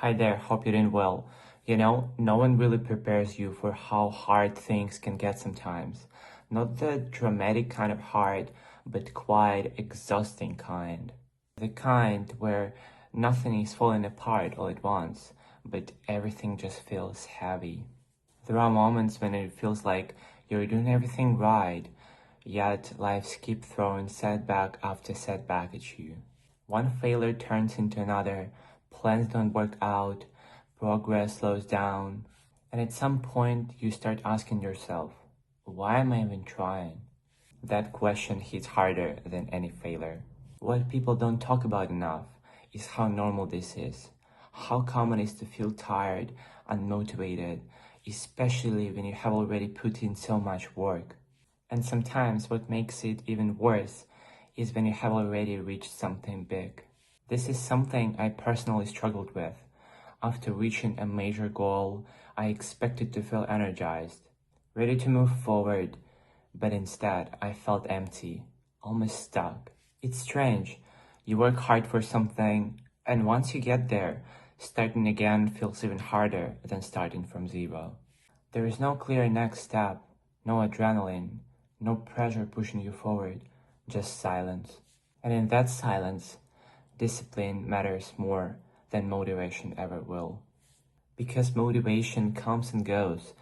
Hi there, hope you're doing well. No one really prepares you for how hard things can get sometimes. Not the dramatic kind of hard, but quite exhausting kind. The kind where nothing is falling apart all at once, but everything just feels heavy. There are moments when it feels like you're doing everything right, yet life keeps throwing setback after setback at you. One failure turns into another, plans don't work out, progress slows down, and at some point you start asking yourself, why am I even trying? That question hits harder than any failure. What people don't talk about enough is how normal this is. How common it is to feel tired, unmotivated, especially when you have already put in so much work. And sometimes what makes it even worse is when you have already reached something big. This is something I personally struggled with. After reaching a major goal, I expected to feel energized, ready to move forward, but instead I felt empty, almost stuck. It's strange. You work hard for something, and once you get there, starting again feels even harder than starting from zero. There is no clear next step, no adrenaline, no pressure pushing you forward, just silence. And in that silence, discipline matters more than motivation ever will. Because motivation comes and goes.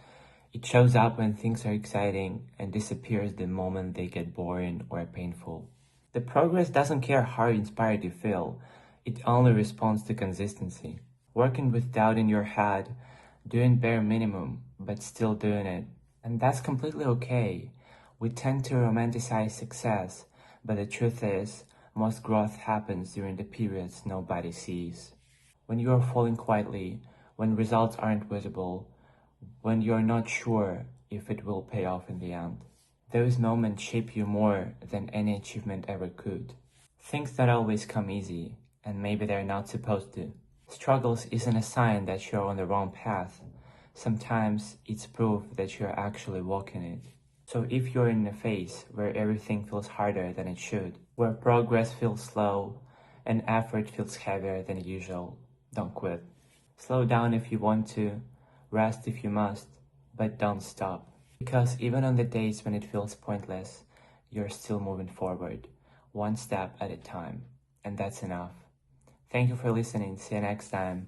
It shows up when things are exciting and disappears the moment they get boring or painful. The progress doesn't care how inspired you feel, it only responds to consistency. Working with doubt in your head, doing bare minimum, but still doing it. And that's completely okay. We tend to romanticize success, but the truth is, most growth happens during the periods nobody sees. When you are falling quietly, when results aren't visible, when you're not sure if it will pay off in the end. Those moments shape you more than any achievement ever could. Things don't always come easy, and maybe they're not supposed to. Struggles isn't a sign that you're on the wrong path. Sometimes it's proof that you're actually walking it. So if you're in a phase where everything feels harder than it should, where progress feels slow and effort feels heavier than usual, don't quit. Slow down if you want to, rest if you must, but don't stop. Because even on the days when it feels pointless, you're still moving forward, one step at a time, and that's enough. Thank you for listening. See you next time.